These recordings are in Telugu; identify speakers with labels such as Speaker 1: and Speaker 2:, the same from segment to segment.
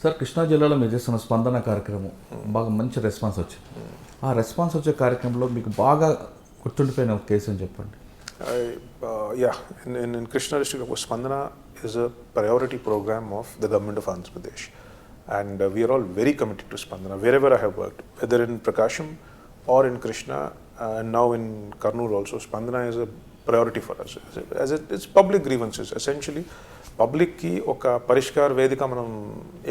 Speaker 1: సార్ కృష్ణా జిల్లాలో మీరు చేస్తున్న స్పందన కార్యక్రమం బాగా మంచి రెస్పాన్స్ వచ్చింది. ఆ రెస్పాన్స్ వచ్చే కార్యక్రమంలో మీకు బాగా గుర్తుండిపోయిన ఒక కేసు అని చెప్పండి.
Speaker 2: In Krishna district, Spandana is a priority program of the government of Andhra Pradesh, and we are all very committed to Spandana wherever I have worked, whether in Prakasham or in Krishna, and now in Kurnool also. Spandana is a priority for us, as it's public grievances essentially. Public కి ఒక పరిష్కార వేదిక మనం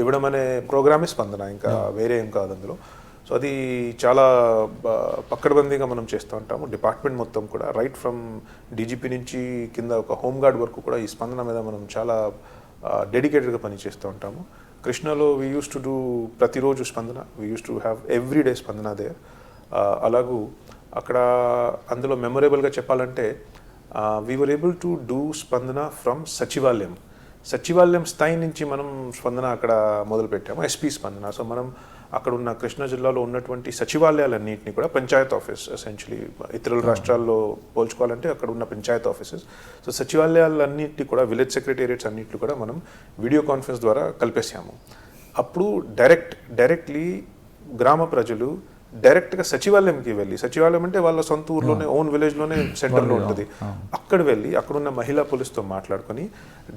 Speaker 2: ఇవ్వడం అనే ప్రోగ్రామే స్పందన, ఇంకా వేరే ఏం కాదు అందులో. సో అది చాలా పక్కడబందీగా మనం చేస్తూ ఉంటాము. డిపార్ట్మెంట్ మొత్తం కూడా రైట్ ఫ్రమ్ డీజీపీ నుంచి కింద ఒక హోమ్ గార్డ్ వరకు కూడా ఈ స్పందన మీద మనం చాలా డెడికేటెడ్గా పనిచేస్తూ ఉంటాము. కృష్ణలో వీ యూస్ టు డూ ప్రతిరోజు స్పందన, we use to have every day స్పందన దేర్. అలాగూ అక్కడ అందులో మెమొరేబుల్గా చెప్పాలంటే we were able to do స్పందన ఫ్రమ్ సచివాలయం స్థాయి నుంచి మనం స్పందన అక్కడ మొదలుపెట్టాము, ఎస్పీ స్పందన. సో మనం అక్కడ ఉన్న కృష్ణా జిల్లాలో ఉన్నటువంటి సచివాలయాలన్నింటినీ కూడా పంచాయత్ ఆఫీస్ ఎసెన్షియలీ ఇతరుల రాష్ట్రాల్లో పోల్చుకోవాలంటే అక్కడ ఉన్న పంచాయత్ ఆఫీసెస్. సో సచివాలయాలన్నింటినీ కూడా విలేజ్ సెక్రటేరియట్స్ అన్నింటినీ కూడా మనం వీడియో కాన్ఫరెన్స్ ద్వారా కలిపేసాము. అప్పుడు డైరెక్ట్లీ గ్రామ ప్రజలు డైరెక్ట్గా సచివాలయంకి వెళ్ళి, సచివాలయం అంటే వాళ్ళ సొంత ఊర్లోనే ఓన్ విలేజ్లోనే సెంటర్లో ఉంటుంది, అక్కడ వెళ్ళి అక్కడున్న మహిళా పోలీస్తో మాట్లాడుకొని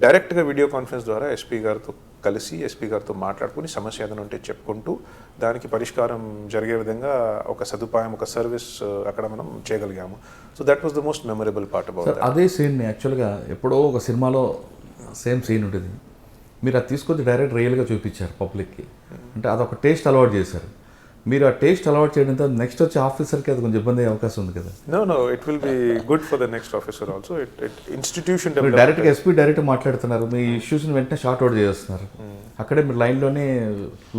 Speaker 2: డైరెక్ట్గా వీడియో కాన్ఫరెన్స్ ద్వారా ఎస్పీ గారితో కలిసి ఎస్పీ గారితో మాట్లాడుకుని సమస్య ఏదైనా ఉంటే చెప్పుకుంటూ దానికి పరిష్కారం జరిగే విధంగా ఒక సదుపాయం, ఒక సర్వీస్ అక్కడ మనం చేయగలిగాము. So that was the most memorable part about that.
Speaker 1: అదే సీన్ యాక్చువల్గా ఎప్పుడో ఒక సినిమాలో సేమ్ సీన్ ఉంటుంది, మీరు అది తీసుకొచ్చి డైరెక్ట్ రియల్గా చూపించారు పబ్లిక్కి. అంటే అదొక టేస్ట్ అలవాటు చేశారు. మీరు ఆ టేస్ట్ అలవాటు చేయడంతో నెక్స్ట్ వచ్చే ఆఫీసర్కి అది కొంచెం ఇబ్బంది అయ్యే అవకాశం ఉంది కదా?
Speaker 2: No it will be good for the next officer also. Institution
Speaker 1: డైరెక్ట్గా ఎస్పీ డైరెక్ట్ మాట్లాడుతున్నారు, మీ ఇష్యూస్ని వెంటనే షార్ట్ అవుట్ చేస్తున్నారు. అక్కడే మీరు లైన్లోనే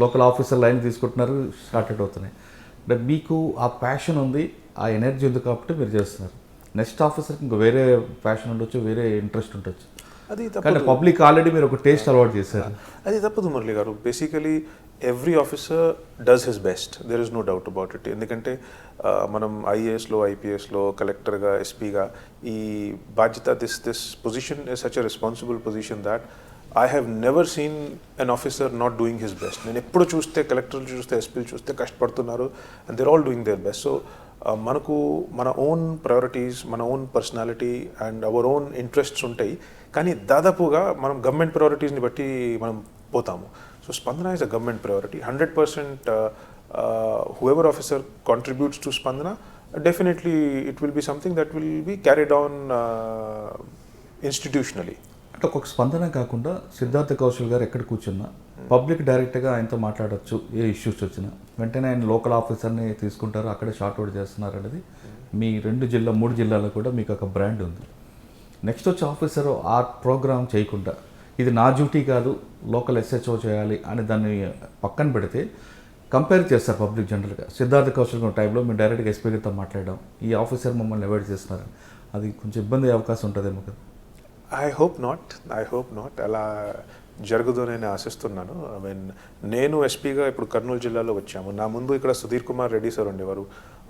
Speaker 1: లోకల్ ఆఫీసర్ లైన్ తీసుకుంటున్నారు, షార్ట్ అవుట్ అవుతున్నాయి. అంటే మీకు ఆ ప్యాషన్ ఉంది, ఆ ఎనర్జీ ఉంది కాబట్టి మీరు చేస్తున్నారు. నెక్స్ట్ ఆఫీసర్కి ఇంకా వేరే ప్యాషన్ ఉండొచ్చు, వేరే ఇంట్రెస్ట్ ఉండొచ్చు.
Speaker 2: అది
Speaker 1: కానీ పబ్లిక్ ఆల్రెడీ మీరు ఒక టేస్ట్ అలవాటు చేశారు.
Speaker 2: అది తప్పదు మురళి గారు. Basically every officer does his best, there is no doubt about it. ఎందుకంటే మనం ఐఏఎస్లో, ఐపీఎస్లో, కలెక్టర్గా, ఎస్పీగా ఈ బాధ్యత, this position is such a responsible position that I have never seen an officer not doing his best. నేను ఎప్పుడు చూస్తే, కలెక్టర్లు చూస్తే, ఎస్పీలు చూస్తే కష్టపడుతున్నారు, and they're all doing their best. So మనకు మన ఓన్ ప్రయారిటీస్, మన own personality and our own interests ఉంటాయి, కానీ దాదాపుగా మనం గవర్నమెంట్ ప్రయారిటీస్ని బట్టి మనం పోతాము. సో స్పందన is a government priority. 100% whoever officer contributes to Spandana, definitely it will be something that will be carried on institutionally.
Speaker 1: అంటే ఒక స్పందన కాకుండా సిద్ధార్థ కౌశల్ గారు ఎక్కడ కూర్చున్నా పబ్లిక్ డైరెక్ట్గా ఆయనతో మాట్లాడచ్చు, ఏ ఇష్యూస్ వచ్చినా వెంటనే ఆయన లోకల్ ఆఫీసర్ని తీసుకుంటారు, అక్కడే షార్ట్ అవుట్ చేస్తున్నారు అనేది మీ 3 జిల్లాలో కూడా మీకు ఒక బ్రాండ్ ఉంది. నెక్స్ట్ వచ్చే ఆఫీసర్ ఆ ప్రోగ్రామ్ చేయకుండా ఇది నా డ్యూటీ కాదు, లోకల్ ఎస్హెచ్ఓ చేయాలి అని దాన్ని పక్కన పెడితే కంపేర్ చేస్తారు పబ్లిక్ జనరల్గా. సిద్ధార్థ కౌశల్ టైంలో మీరు డైరెక్ట్గా ఎస్పీ గారితో మాట్లాడడం, ఈ ఆఫీసర్ మమ్మల్ని అవాయిడ్ చేస్తున్నారు, అది కొంచెం ఇబ్బంది అయ్యే అవకాశం ఉంటుందేమో కదా?
Speaker 2: ఐ హోప్ నాట్ అలా జరుగుతుందని నేను ఆశిస్తున్నాను. ఐ మీన్ నేను ఎస్పీగా ఇప్పుడు కర్నూలు జిల్లాలో వచ్చాము. నా ముందు ఇక్కడ సుధీర్ కుమార్ రెడ్డి సార్ ఉండేవారు.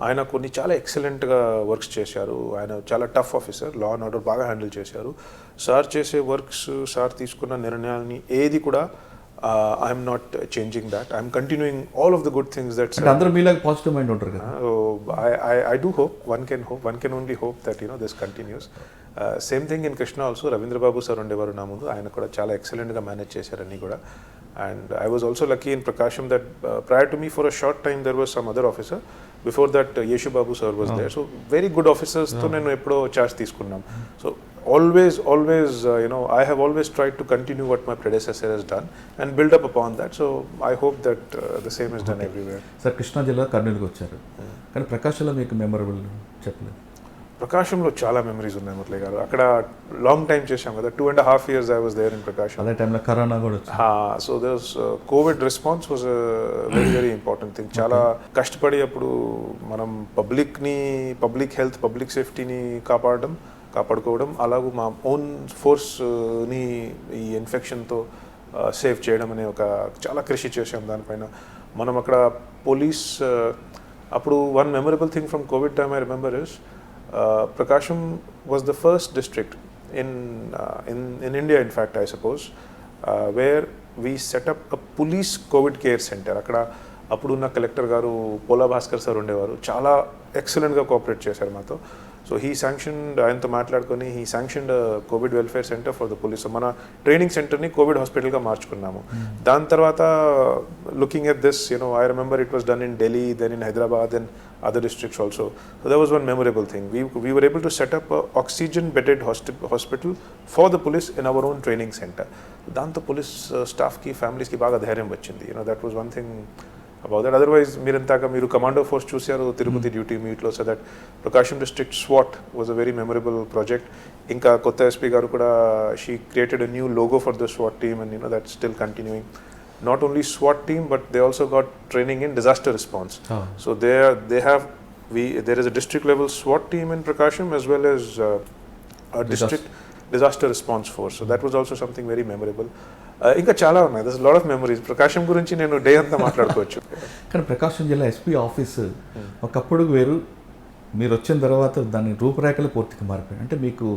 Speaker 2: ఆయన కొన్ని చాలా ఎక్సలెంట్గా వర్క్స్ చేశారు. ఆయన చాలా tough officer, law and order బాగా హ్యాండిల్ చేశారు. సార్ చేసే వర్క్స్, సార్ తీసుకున్న నిర్ణయాలని ఏది కూడా I'm not changing that. I'm continuing all of the good things that
Speaker 1: అందరూ మీలాగా పాజిటివ్ మైండ్ ఉంటారు కదా.
Speaker 2: I do hope, one can only hope that this continues. Same thing in Krishna also. Ravindra Babu sir ఉండేవారు నా ముందు, ఆయన కూడా చాలా ఎక్సలెంట్గా మేనేజ్ చేశారని కూడా. And I was also lucky in Prakasam that prior to me for a short time there was some other officer. Before that Yeshu Babu sir was there. So very good officers తో నేను ఎప్పుడో చార్జ్ తీసుకున్నాం. So always I have always tried to continue what my predecessor has done and build up upon that. So I hope that the same is done everywhere.
Speaker 1: Sir Krishna జిల్లా కర్నూలుకి వచ్చారు, కానీ ప్రకాశంలో మీకు మెమరబుల్ చెప్పలేదు?
Speaker 2: ప్రకాశంలో చాలా మెమరీస్ ఉన్నాయి మురళి గారు. అక్కడ లాంగ్ టైం చేశాం కదా, 2.5 years I was there in ప్రకాశం.
Speaker 1: అదే టైంలో కరోనా కూడా వచ్చింది.
Speaker 2: So the covid response was very important thing. చాలా కష్టపడి అప్పుడు మనం పబ్లిక్ హెల్త్, పబ్లిక్ సేఫ్టీని కాపాడుకోవడం, అలాగూ మా ఓన్ ఫోర్స్ని ఈ ఇన్ఫెక్షన్తో సేవ్ చేయడం అనే ఒక చాలా కృషి చేసాం దానిపైన. మనం అక్కడ పోలీస్ అప్పుడు one memorable thing from Covid time I remember is Prakasham was the first district in India, in fact, I suppose, where we setup a police Covid care centre. అక్కడ అప్పుడున్న కలెక్టర్ గారు పోలా భాస్కర్ సార్ ఉండేవారు, చాలా ఎక్సలెంట్గా కోఆపరేట్ చేశారు మాతో. సో హీ శాంక్షన్డ్, ఆయనతో మాట్లాడుకొని he sanctioned covid welfare centre for the police. మన ట్రైనింగ్ సెంటర్ని కోవిడ్ హాస్పిటల్గా మార్చుకున్నాము. దాని తర్వాత looking at this, I remember it was done in Delhi, then in Hyderabad and other districts also. So that was one memorable thing. We were able to set up a oxygen bedded hospital for the police in our own training center. Danto police staff ki families ki baga dhairyam vachindi. That was one thing about that. Otherwise మీరు commando force చూశారు తిరుపతి డ్యూటీ మీట్లో. So that Prakasam district swat was a very memorable project. ఇంకా కొత్త ఎస్పీ గారు కూడా she created a new logo for the swat team and that still continuing. Not only SWAT team, but they also got training in disaster response. So there is a district level SWAT team in Prakasham as well as a district disaster response force. So that was also something very memorable. ఇంకా చాలా ఉన్నాయి. There's a lot of memories. ప్రకాశం గురించి నేను డే అంతా మాట్లాడుకోవచ్చు.
Speaker 1: కానీ ప్రకాశం జిల్లా ఎస్పీ ఆఫీస్ ఒకప్పుడు వేరు, మీరు వచ్చిన తర్వాత దాని రూపురేఖలు పూర్తిగా మారిపోయాయి. అంటే మీకు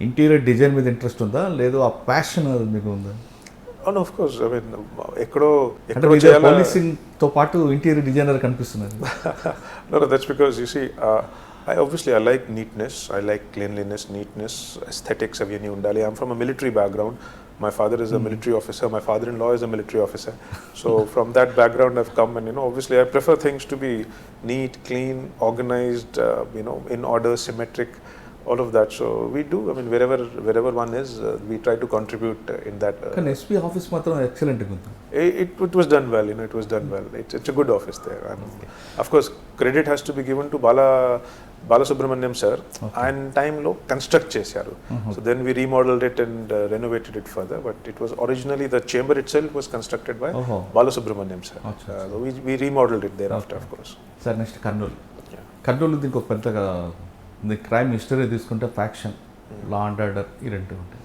Speaker 1: ఇంటీరియర్ డిజైన్ మీద ఇంట్రెస్ట్ ఉందా, లేదు ఆ ప్యాషన్ మీకు ఉందా?
Speaker 2: Oh, no, of course. I mean, ఎక్కడో
Speaker 1: పోలీసింగ్ తో పాటు ఇంటీరియర్ డిజైనర్ కనిపిస్తున్నారు.
Speaker 2: No, that's because you see, I like neatness, I like cleanliness, neatness, aesthetics aviyani undali. I'm from a military background. My father is a military officer, my father-in-law is a military officer. So from that background I've come, and obviously I prefer things to be neat, clean, organized, in order, symmetric, all of that. So we do, I mean, wherever one is, we try to contribute in that.
Speaker 1: Can SP office matram excellent gundu.
Speaker 2: It was done well, it was done well. It's a good office there. And of course credit has to be given to Balasubramaniam sir. And time lo construct chesaru. So then we remodeled it and renovated it further, but it was originally the chamber itself was constructed by Balasubramaniam sir. So we remodeled it thereafter, of course.
Speaker 1: Sir, next Kurnool. Kurnool దీనికి ఒక పెద్దగా క్రైమ్ హిస్టరీ తీసుకుంటే ఫ్యాక్షన్, లా అండ్ ఆర్డర్, ఈ రెండు ఉంటాయి.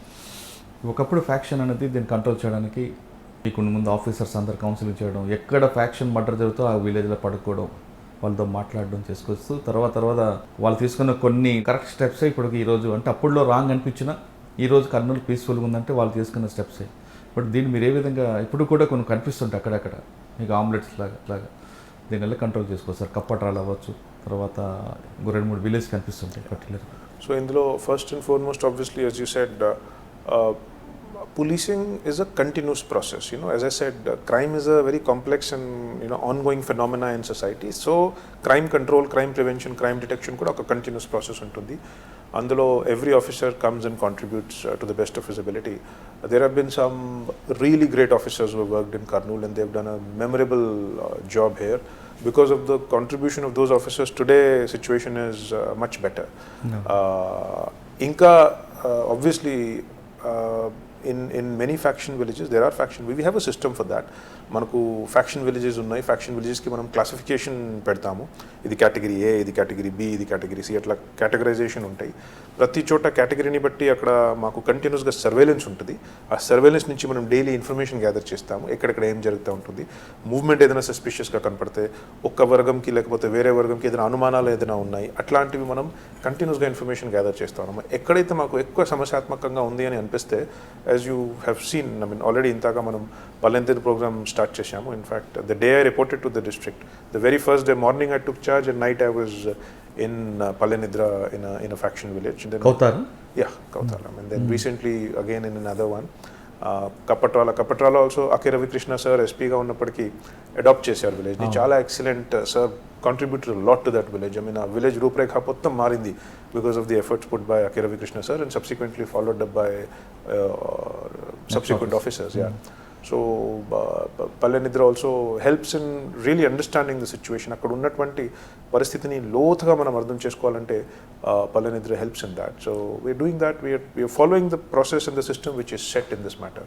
Speaker 1: ఒకప్పుడు ఫ్యాక్షన్ అనేది దీన్ని కంట్రోల్ చేయడానికి మీకు ముందు ఆఫీసర్స్ అందరు కౌన్సిలింగ్ చేయడం, ఎక్కడ ఫ్యాక్షన్ మర్డర్ జరుగుతో ఆ విలేజ్లో పడుకోవడం, వాళ్ళతో మాట్లాడడం చేసుకొస్తూ తర్వాత వాళ్ళు తీసుకున్న కొన్ని కరెక్ట్ స్టెప్సే ఇప్పుడు ఈరోజు, అంటే అప్పుడులో రాంగ్ అనిపించినా ఈరోజు కర్నూలు పీస్ఫుల్గా ఉందంటే వాళ్ళు తీసుకున్న స్టెప్సే. బట్ దీన్ని మీరు ఏ విధంగా ఇప్పుడు కూడా కొన్ని కనిపిస్తుంటాయి అక్కడక్కడ మీకు ఆమ్లెట్స్ లాగా దీనివల్ల కంట్రోల్ చేసుకోవచ్చు. కప్పట్రాలు అవ్వచ్చు, తర్వాత 2-3 విలేజ్ కనిపిస్తుంటాయి పర్టికులర్.
Speaker 2: సో ఇందులో first and foremost obviously as you said, policing is a continuous process. As I said, crime is a very complex and ongoing phenomena in society. So crime control, crime prevention, crime detection kuda oka continuous process untundi. అందులో every officer comes and contributes to the best of his ability. There have been some really great officers who have worked in Kurnool and they've done a memorable job here. Because of the contribution of those officers, today situation is much better. Inka obviously in many faction villages there are faction, we have a system for that. మనకు ఫ్యాక్షన్ విలేజెస్ ఉన్నాయి. ఫ్యాక్షన్ విలేజెస్కి మనం క్లాసిఫికేషన్ పెడతాము. ఇది కేటగిరీ ఏ, ఇది కేటగిరీ బి, ఇది కేటగిరీ సి, అట్లా కేటగరైజేషన్ ఉంటాయి. ప్రతి చోట కేటగిరీని బట్టి అక్కడ మాకు కంటిన్యూస్గా సర్వేలెన్స్ ఉంటుంది. ఆ సర్వేలెన్స్ నుంచి మనం డైలీ ఇన్ఫర్మేషన్ గ్యాదర్ చేస్తాము, ఎక్కడెక్కడ ఏం జరుగుతూ ఉంటుంది. మూవ్మెంట్ ఏదైనా సస్పిషియస్గా కనపడితే, ఒక్క వర్గంకి లేకపోతే వేరే వర్గంకి ఏదైనా అనుమానాలు ఏదైనా ఉన్నాయి, అట్లాంటివి మనం కంటిన్యూస్గా ఇన్ఫర్మేషన్ గ్యాదర్ చేస్తాము. ఎక్కడైతే మాకు ఎక్కువ సమస్యాత్మకంగా ఉంది అని అనిపిస్తే, as you have seen, I mean already ఇంతగా మనం పల్లెంతిర్ ప్రోగ్రామ్ స్టార్ట్ చేశాము. In fact the day I reported to the district, the very first day morning I took charge and night I was in Palanidra in a faction village.
Speaker 1: Kautara?
Speaker 2: Yeah, Kautara. And then recently again in another one, Kapatrala also Ake Ravi Krishna sir SP ga unnappadi adopt chesaru village ni. Chala excellent sir contributed a lot to that village. I mean a village rooprekha pottam marindi because of the efforts put by Ake Ravi Krishna sir and subsequently followed up by subsequent officers. Yeah. So Palanidra also helps in really understanding the situation. అక్కడ ఉన్నటువంటి పరిస్థితిని లోతుగా మనం అర్థం చేసుకోవాలంటే Palanidra helps in that. So we're doing that. We are following the process and the system which is set in this matter.